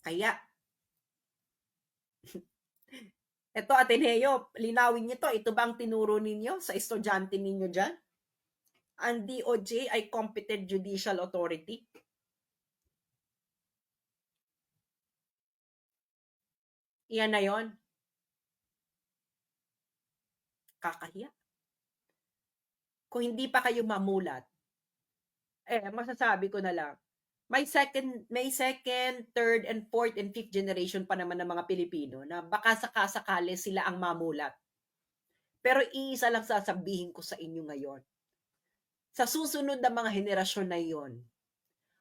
Kaya, eto Ateneo, linawin niyo 'to, ito ba ang tinuro ninyo sa estudyante ninyo diyan? Ang DOJ ay competent judicial authority? Iyan na 'yon, kakahiya. Kung hindi pa kayo mamulat, masasabi ko na lang, may second, third, and fourth, and fifth generation pa naman ng mga Pilipino na baka saka-sakali sila ang mamulat. Pero iisa lang sasabihin ko sa inyo ngayon, sa susunod na mga henerasyon na iyon,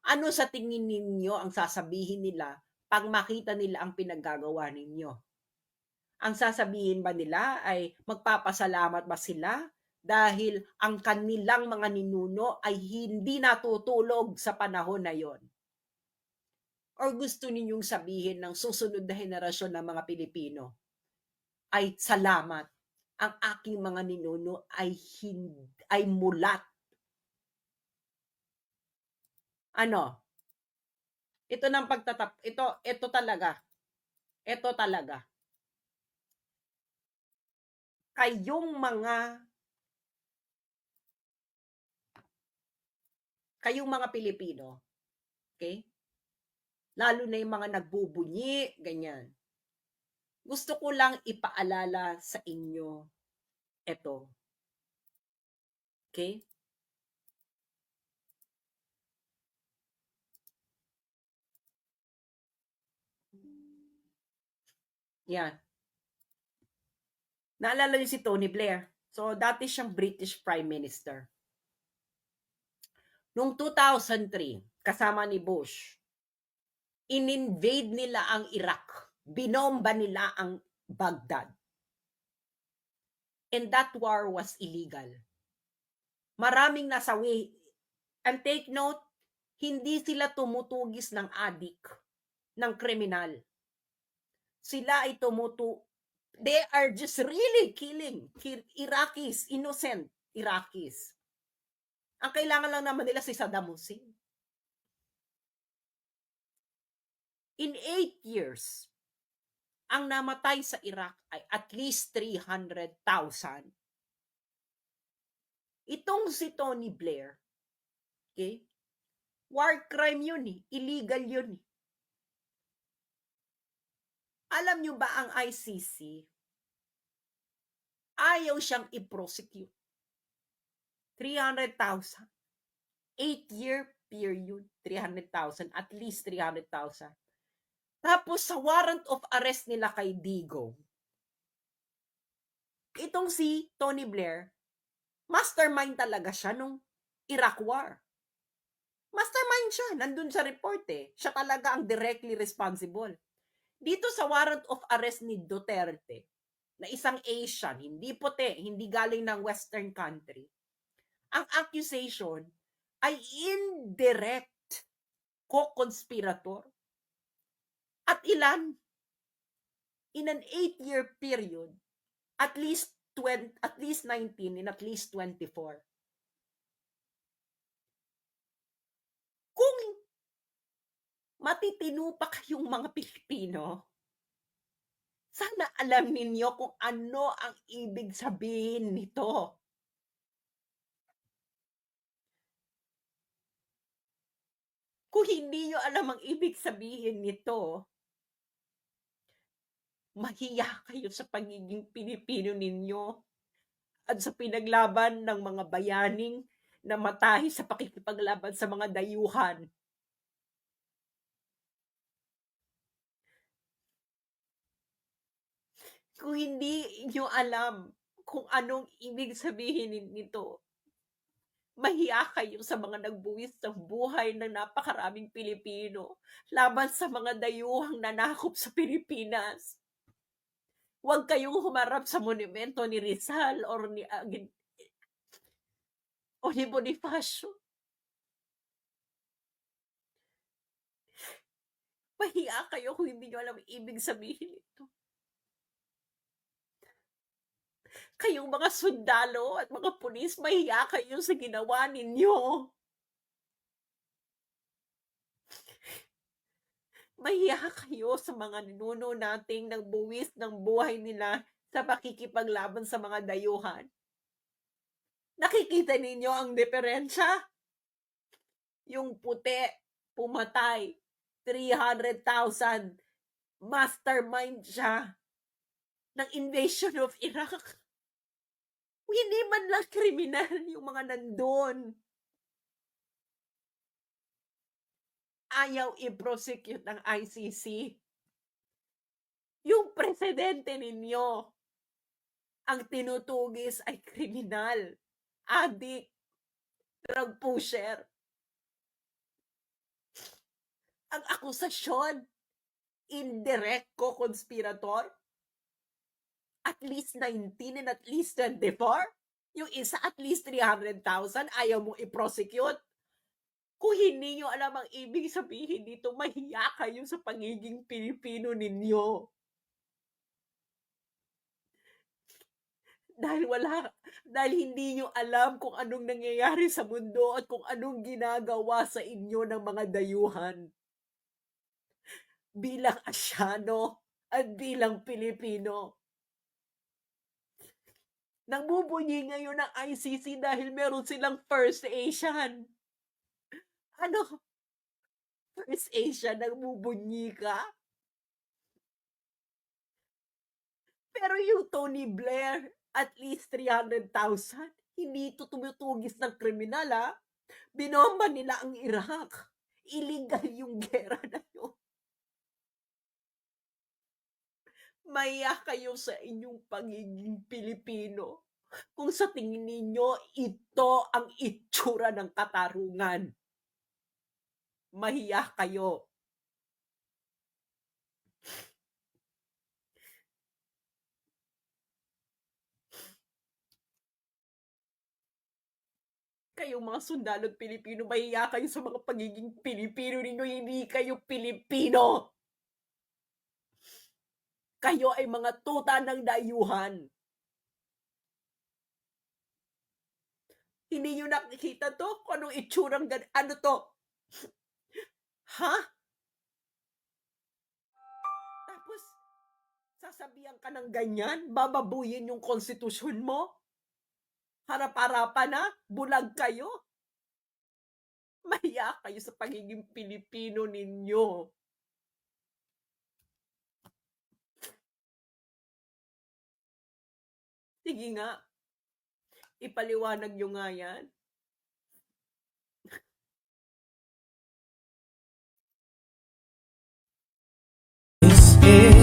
ano sa tingin ninyo ang sasabihin nila 'pag makita nila ang pinaggagawa ninyo? Ang sasabihin ba nila ay magpapasalamat ba sila dahil ang kanilang mga ninuno ay hindi natutulog sa panahon na yon? Or gusto ninyong sabihin ng susunod na henerasyon ng mga Pilipino ay salamat, ang aking mga ninuno ay mulat. Ano? Ito ng ito talaga. Ito talaga. Kayong mga Pilipino, okay? Lalo na yung mga nagbubunyi, ganyan. Gusto ko lang ipaalala sa inyo ito. Okay? Yan. Naalala niyo si Tony Blair? So, dati siyang British Prime Minister. Noong 2003, kasama ni Bush, in-invade nila ang Iraq. Binomba nila ang Baghdad. And that war was illegal. Maraming nasawi. And take note, hindi sila tumutugis ng adik, ng kriminal. Sila ay they are just really killing Iraqis, innocent Iraqis. Ang kailangan lang naman nila si Saddam Hussein. In 8 years, ang namatay sa Iraq ay at least 300,000. Itong si Tony Blair, okay? War crime yun eh. Illegal yun eh. Alam nyo ba ang ICC, ayaw siyang i-prosecute. 300,000. 8-year period, 300,000. At least 300,000. Tapos sa warrant of arrest nila kay Digong, itong si Tony Blair, mastermind talaga siya nung Iraq War. Mastermind siya. Nandun sa report eh. Siya talaga ang directly responsible. Dito sa warrant of arrest ni Duterte, na isang Asian, hindi puti, hindi galing ng Western country, ang accusation ay indirect co-conspirator. At ilan? In an 8-year period, at least 19 and at least 24. Kung matitino pa kayong mga Pilipino, sana alam ninyo kung ano ang ibig sabihin nito. Kung hindi nyo alam ang ibig sabihin nito, mahiya kayo sa pagiging Pilipino ninyo at sa pinaglaban ng mga bayaning namatay sa pakikipaglaban sa mga dayuhan. Kung hindi nyo alam kung anong ibig sabihin nito, mahiya kayo sa mga nagbuwis ng buhay ng napakaraming Pilipino laban sa mga dayuhang nanakop sa Pilipinas. Huwag kayong humarap sa monumento ni Rizal o ni Bonifacio. Mahiya kayo kung hindi nyo alam ibig sabihin ito. Kayong mga sundalo at mga pulis, mahiya kayo sa ginawa ninyo. Mahiya kayo sa mga ninuno nating nagbuwis ng buhay nila sa pakikipaglaban sa mga dayuhan. Nakikita ninyo ang diferensya? Yung puti, pumatay, 300,000, mastermind siya ng invasion of Iraq. Hindi man lang kriminal yung mga nandun. Ayaw i-prosecute ng ICC. Yung presidente ninyo, ang tinutugis ay kriminal, adik, drug pusher. Ang akusasyon, indirect co-conspirator, at least 19 and at least 24. Yung isa at least 300,000, ayaw mong i-prosecute. Kung hindi nyo alam ang ibig sabihin dito, mahiya kayo sa pagiging Pilipino ninyo. Dahil hindi nyo alam kung anong nangyayari sa mundo at kung anong ginagawa sa inyo ng mga dayuhan. Bilang Asyano at bilang Pilipino. Nagbubunyi ngayon ng ICC dahil meron silang First Asian. Ano? First Asian, nagbubunyi ka? Pero yung Tony Blair, at least 300,000, hindi ito tumutugis ng kriminal, ha? Binomba nila ang Iraq. Illegal yung gera na yun. Maya kayo sa inyong pagiging Pilipino kung sa tingin ninyo ito ang itsura ng katarungan. Mahiya kayo. Kayong mga sundalo't Pilipino, mahiya kayo sa mga pagiging Pilipino ninyo, hindi kayo Pilipino. Kayo ay mga tuta ng dayuhan. Hindi nyo nakikita to? Kung anong itsurang ano to? Ha? Tapos, sasabihan ka ng ganyan? Bababuyin yung konstitusyon mo? Harap-harapan na? Bulag kayo? Mahiya kayo sa pagiging Pilipino ninyo. Sige nga, ipaliwanag nyo nga yan. This is